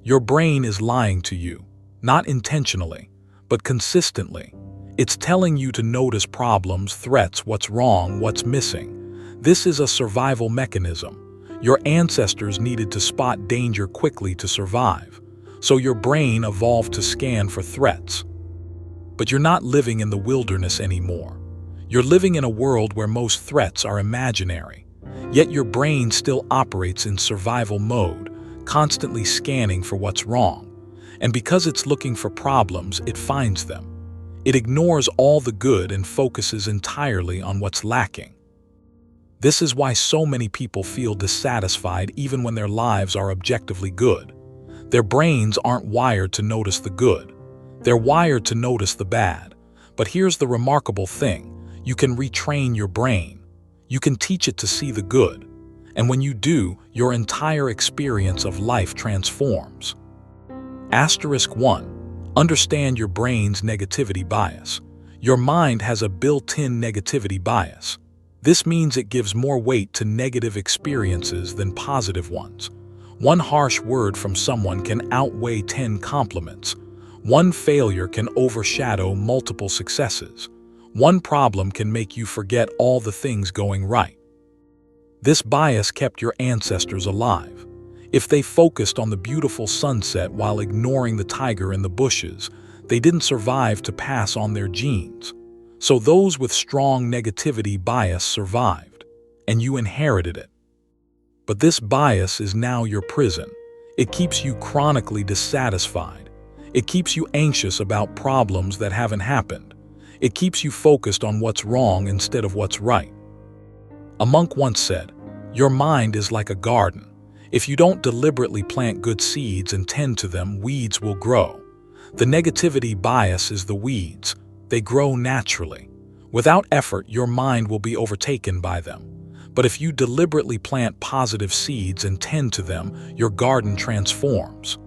Your brain is lying to you, not intentionally, but consistently. It's telling you to notice problems, threats, what's wrong, what's missing. This is a survival mechanism. Your ancestors needed to spot danger quickly to survive, so your brain evolved to scan for threats. But you're not living in the wilderness anymore. You're living in a world where most threats are imaginary, yet your brain still operates in survival mode, constantly scanning for what's wrong. And because it's looking for problems, it finds them. It ignores all the good and focuses entirely on what's lacking. This is why so many people feel dissatisfied even when their lives are objectively good. Their brains aren't wired to notice the good. They're wired to notice the bad. But here's the remarkable thing. You can retrain your brain. You can teach it to see the good. And when you do, your entire experience of life transforms. Asterisk 1. Understand your brain's negativity bias. Your mind has a built-in negativity bias. This means it gives more weight to negative experiences than positive ones. One harsh word from someone can outweigh 10 compliments. One failure can overshadow multiple successes. One problem can make you forget all the things going right. This bias kept your ancestors alive. If they focused on the beautiful sunset while ignoring the tiger in the bushes, they didn't survive to pass on their genes. So those with strong negativity bias survived, and you inherited it. But this bias is now your prison. It keeps you chronically dissatisfied. It keeps you anxious about problems that haven't happened. It keeps you focused on what's wrong instead of what's right. A monk once said, "Your mind is like a garden. If you don't deliberately plant good seeds and tend to them, weeds will grow. The negativity bias is the weeds. They grow naturally. Without effort, your mind will be overtaken by them. But if you deliberately plant positive seeds and tend to them, your garden transforms."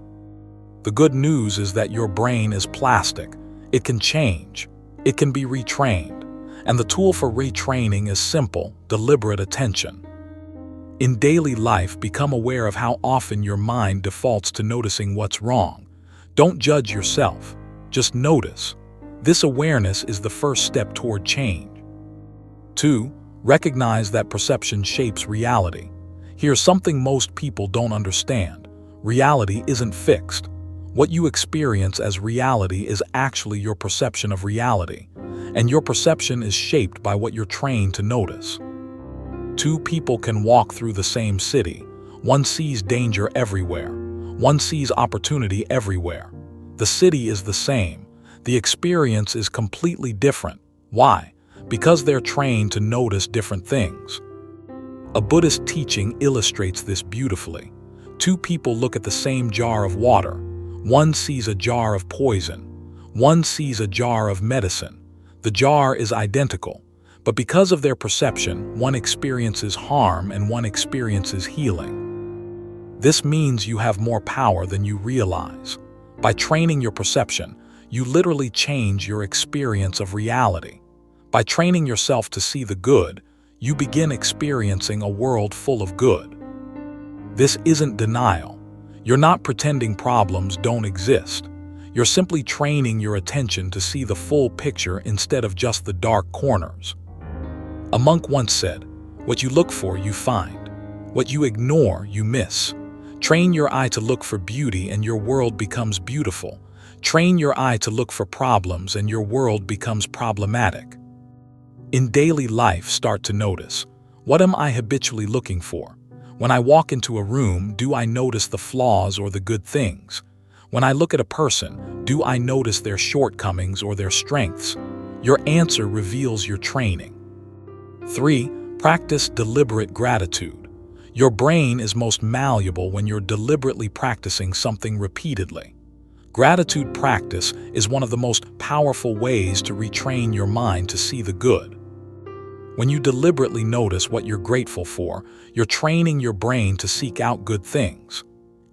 The good news is that your brain is plastic. It can change. It can be retrained. And the tool for retraining is simple, deliberate attention. In daily life, become aware of how often your mind defaults to noticing what's wrong. Don't judge yourself. Just notice. This awareness is the first step toward change. 2. Recognize that perception shapes reality. Here's something most people don't understand. Reality isn't fixed. What you experience as reality is actually your perception of reality, and your perception is shaped by what you're trained to notice. Two people can walk through the same city. One sees danger everywhere. One sees opportunity everywhere. The city is the same. The experience is completely different. Why? Because they're trained to notice different things. A Buddhist teaching illustrates this beautifully. Two people look at the same jar of water. One sees a jar of poison. One sees a jar of medicine. The jar is identical, but because of their perception, one experiences harm and one experiences healing. This means you have more power than you realize. By training your perception, you literally change your experience of reality. By training yourself to see the good, you begin experiencing a world full of good. This isn't denial. You're not pretending problems don't exist. You're simply training your attention to see the full picture instead of just the dark corners. A monk once said, "What you look for, you find. What you ignore, you miss. Train your eye to look for beauty and your world becomes beautiful. Train your eye to look for problems and your world becomes problematic." In daily life, start to notice, what am I habitually looking for? When I walk into a room, do I notice the flaws or the good things? When I look at a person, do I notice their shortcomings or their strengths? Your answer reveals your training. 3. Practice deliberate gratitude. Your brain is most malleable when you're deliberately practicing something repeatedly. Gratitude practice is one of the most powerful ways to retrain your mind to see the good. When you deliberately notice what you're grateful for, you're training your brain to seek out good things.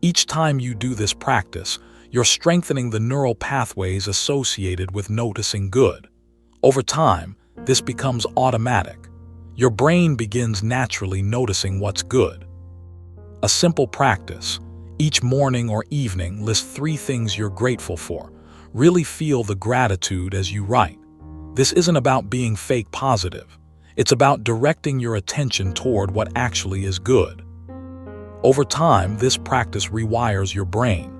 Each time you do this practice, you're strengthening the neural pathways associated with noticing good. Over time, this becomes automatic. Your brain begins naturally noticing what's good. A simple practice. Each morning or evening, list 3 things you're grateful for. Really feel the gratitude as you write. This isn't about being fake positive. It's about directing your attention toward what actually is good. Over time, this practice rewires your brain.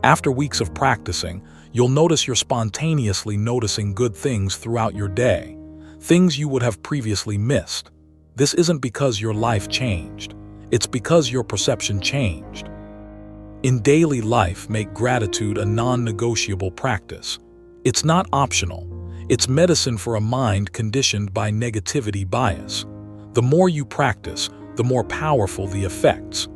After weeks of practicing, you'll notice you're spontaneously noticing good things throughout your day, things you would have previously missed. This isn't because your life changed. It's because your perception changed. In daily life, make gratitude a non-negotiable practice. It's not optional. It's medicine for a mind conditioned by negativity bias. The more you practice, the more powerful the effects.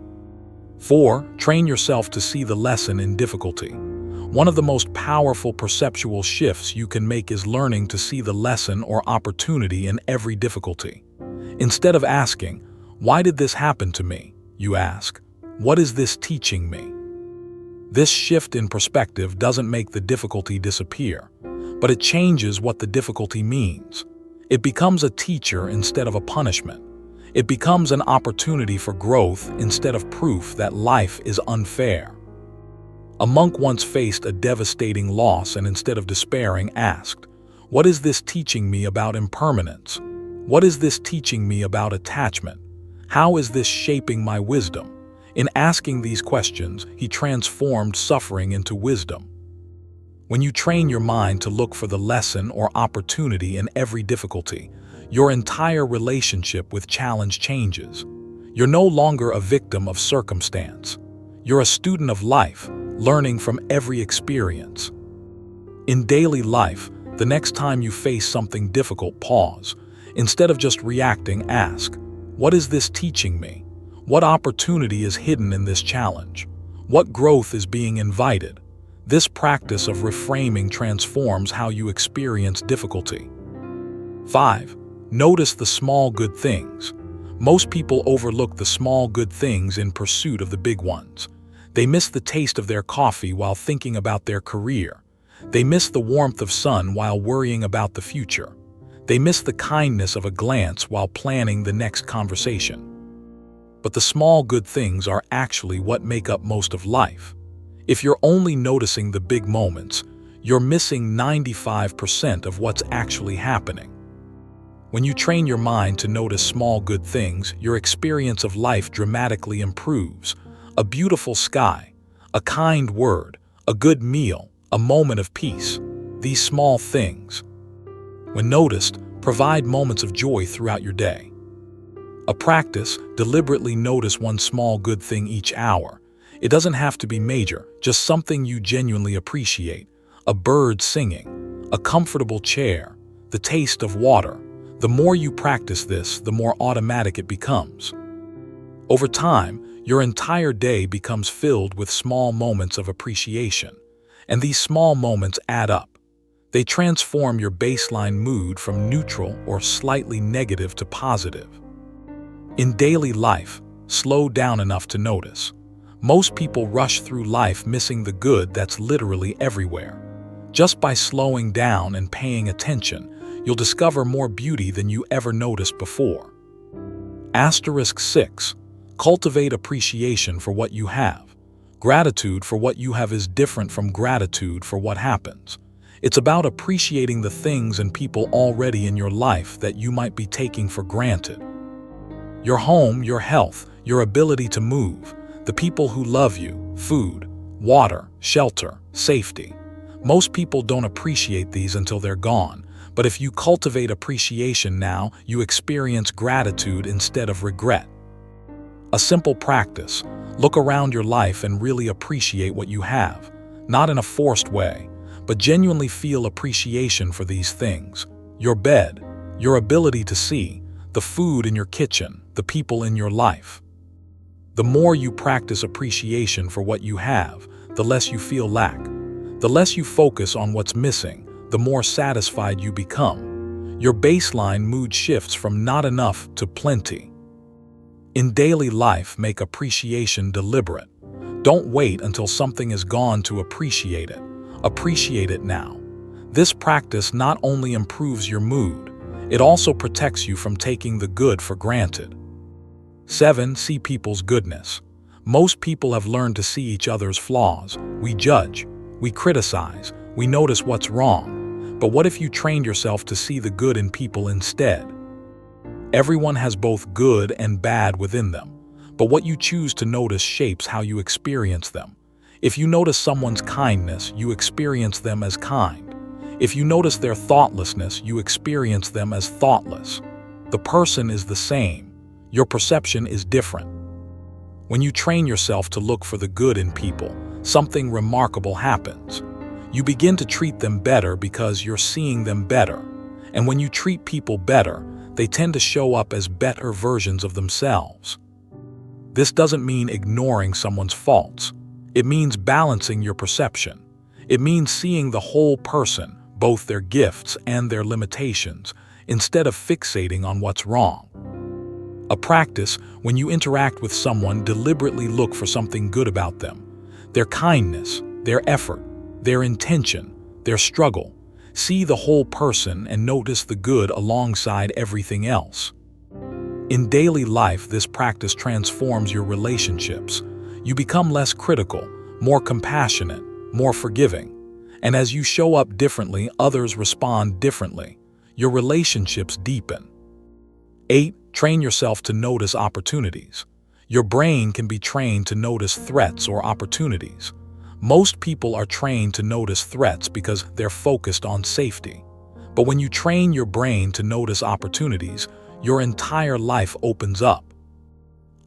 4. Train yourself to see the lesson in difficulty. One of the most powerful perceptual shifts you can make is learning to see the lesson or opportunity in every difficulty. Instead of asking, "Why did this happen to me?" you ask, "What is this teaching me?" This shift in perspective doesn't make the difficulty disappear, but it changes what the difficulty means. It becomes a teacher instead of a punishment. It becomes an opportunity for growth instead of proof that life is unfair. A monk once faced a devastating loss and instead of despairing asked, "What is this teaching me about impermanence? What is this teaching me about attachment? How is this shaping my wisdom?" In asking these questions, he transformed suffering into wisdom. When you train your mind to look for the lesson or opportunity in every difficulty, your entire relationship with challenge changes. You're no longer a victim of circumstance. You're a student of life, learning from every experience. In daily life, the next time you face something difficult, pause. Instead of just reacting, ask, "What is this teaching me? What opportunity is hidden in this challenge? What growth is being invited?" This practice of reframing transforms how you experience difficulty. 5. Notice the small good things. Most people overlook the small good things in pursuit of the big ones. They miss the taste of their coffee while thinking about their career. They miss the warmth of sun while worrying about the future. They miss the kindness of a glance while planning the next conversation. But the small good things are actually what make up most of life. If you're only noticing the big moments, you're missing 95% of what's actually happening. When you train your mind to notice small good things, your experience of life dramatically improves. A beautiful sky, a kind word, a good meal, a moment of peace. These small things, when noticed, provide moments of joy throughout your day. A practice, deliberately notice one small good thing each hour. It doesn't have to be major, just something you genuinely appreciate. A bird singing, a comfortable chair, the taste of water. The more you practice this, the more automatic it becomes. Over time, your entire day becomes filled with small moments of appreciation, and these small moments add up. They transform your baseline mood from neutral or slightly negative to positive. In daily life, slow down enough to notice. Most people rush through life missing the good that's literally everywhere. Just by slowing down and paying attention, you'll discover more beauty than you ever noticed before. Asterisk 6. Cultivate appreciation for what you have. Gratitude for what you have is different from gratitude for what happens. It's about appreciating the things and people already in your life that you might be taking for granted. Your home, your health, your ability to move, the people who love you, food, water, shelter, safety. Most people don't appreciate these until they're gone, but if you cultivate appreciation now, you experience gratitude instead of regret. A simple practice: look around your life and really appreciate what you have, not in a forced way, but genuinely feel appreciation for these things. Your bed, your ability to see, the food in your kitchen, the people in your life. The more you practice appreciation for what you have, the less you feel lack. The less you focus on what's missing, the more satisfied you become. Your baseline mood shifts from not enough to plenty. In daily life, make appreciation deliberate. Don't wait until something is gone to appreciate it. Appreciate it now. This practice not only improves your mood, it also protects you from taking the good for granted. 7. See people's goodness. Most people have learned to see each other's flaws. We judge, we criticize, we notice what's wrong. But what if you trained yourself to see the good in people instead? Everyone has both good and bad within them, but what you choose to notice shapes how you experience them. If you notice someone's kindness, you experience them as kind. If you notice their thoughtlessness, you experience them as thoughtless. The person is the same. Your perception is different. When you train yourself to look for the good in people, something remarkable happens. You begin to treat them better because you're seeing them better. And when you treat people better, they tend to show up as better versions of themselves. This doesn't mean ignoring someone's faults. It means balancing your perception. It means seeing the whole person, both their gifts and their limitations, instead of fixating on what's wrong. A practice: when you interact with someone, deliberately look for something good about them. Their kindness, their effort, their intention, their struggle. See the whole person and notice the good alongside everything else. In daily life, this practice transforms your relationships. You become less critical, more compassionate, more forgiving. And as you show up differently, others respond differently. Your relationships deepen. 8. Train yourself to notice opportunities. Your brain can be trained to notice threats or opportunities. Most people are trained to notice threats because they're focused on safety. But when you train your brain to notice opportunities, your entire life opens up.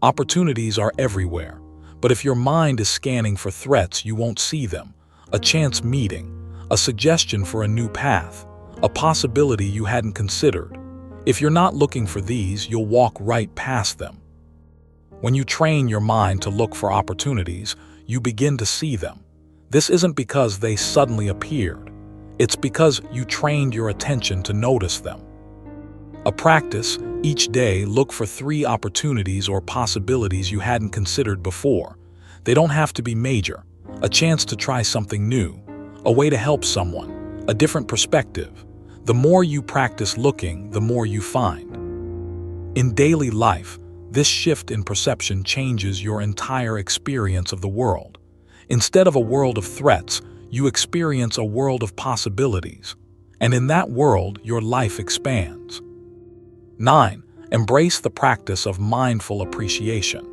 Opportunities are everywhere, but if your mind is scanning for threats, you won't see them. A chance meeting, a suggestion for a new path, a possibility you hadn't considered. If you're not looking for these, you'll walk right past them. When you train your mind to look for opportunities, you begin to see them. This isn't because they suddenly appeared. It's because you trained your attention to notice them. A practice: each day look for 3 opportunities or possibilities you hadn't considered before. They don't have to be major. A chance to try something new, a way to help someone, a different perspective. The more you practice looking, the more you find. In daily life, this shift in perception changes your entire experience of the world. Instead of a world of threats, you experience a world of possibilities. And in that world, your life expands. 9. Embrace the practice of mindful appreciation.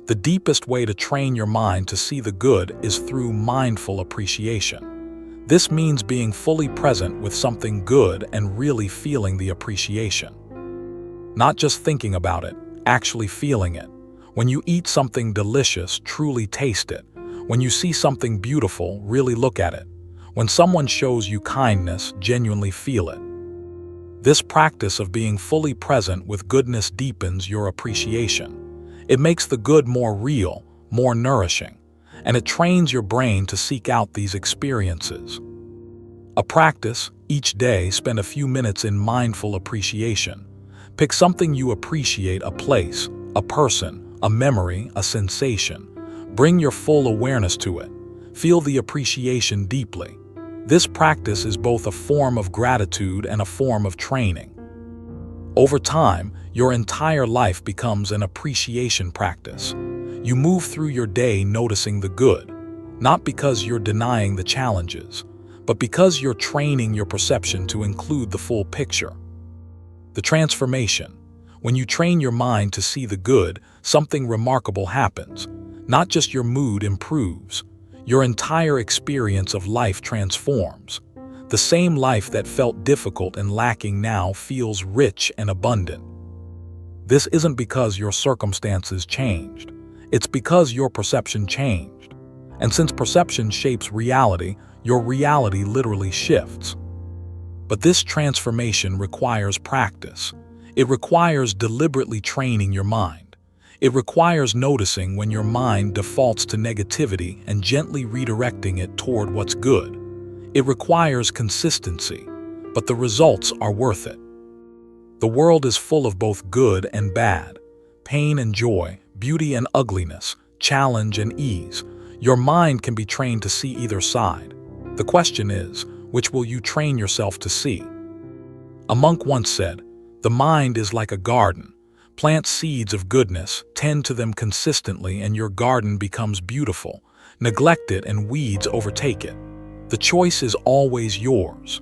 The deepest way to train your mind to see the good is through mindful appreciation. This means being fully present with something good and really feeling the appreciation. Not just thinking about it, actually feeling it. When you eat something delicious, truly taste it. When you see something beautiful, really look at it. When someone shows you kindness, genuinely feel it. This practice of being fully present with goodness deepens your appreciation. It makes the good more real, more nourishing, and it trains your brain to seek out these experiences. A practice: each day spend a few minutes in mindful appreciation. Pick something you appreciate: a place, a person, a memory, a sensation. Bring your full awareness to it. Feel the appreciation deeply. This practice is both a form of gratitude and a form of training. Over time, your entire life becomes an appreciation practice. You move through your day noticing the good, not because you're denying the challenges, but because you're training your perception to include the full picture. The transformation: when you train your mind to see the good, something remarkable happens. Not just your mood improves, your entire experience of life transforms. The same life that felt difficult and lacking now feels rich and abundant. This isn't because your circumstances changed. It's because your perception changed. And since perception shapes reality, your reality literally shifts. But this transformation requires practice. It requires deliberately training your mind. It requires noticing when your mind defaults to negativity and gently redirecting it toward what's good. It requires consistency, but the results are worth it. The world is full of both good and bad, pain and joy, beauty and ugliness, challenge and ease. Your mind can be trained to see either side. The question is, which will you train yourself to see? A monk once said, "The mind is like a garden. Plant seeds of goodness, tend to them consistently, and your garden becomes beautiful. Neglect it and weeds overtake it. The choice is always yours.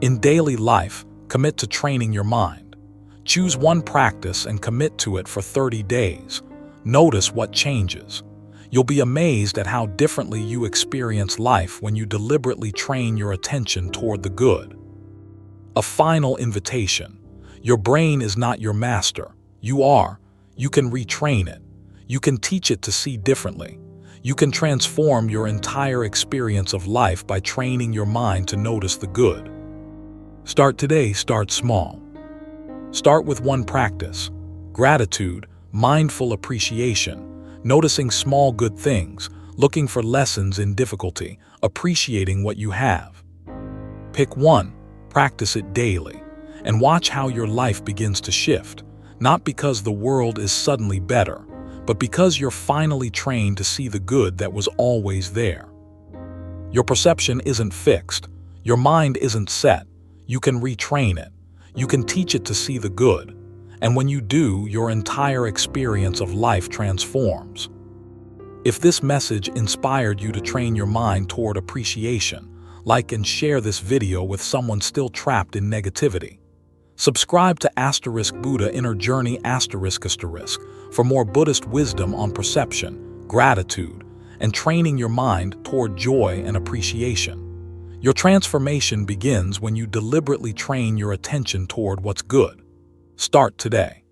In daily life, commit to training your mind. Choose one practice and commit to it for 30 days. Notice what changes. You'll be amazed at how differently you experience life when you deliberately train your attention toward the good. A final invitation. Your brain is not your master. You are. You can retrain it. You can teach it to see differently. You can transform your entire experience of life by training your mind to notice the good. Start today, start small. Start with one practice. Gratitude, mindful appreciation, noticing small good things, looking for lessons in difficulty, appreciating what you have. Pick one, practice it daily, and watch how your life begins to shift, not because the world is suddenly better, but because you're finally trained to see the good that was always there. Your perception isn't fixed. Your mind isn't set. You can retrain it. You can teach it to see the good. And when you do, your entire experience of life transforms. If this message inspired you to train your mind toward appreciation, like and share this video with someone still trapped in negativity. Subscribe to *Buddha Inner Journey ** for more Buddhist wisdom on perception, gratitude, and training your mind toward joy and appreciation. Your transformation begins when you deliberately train your attention toward what's good. Start today.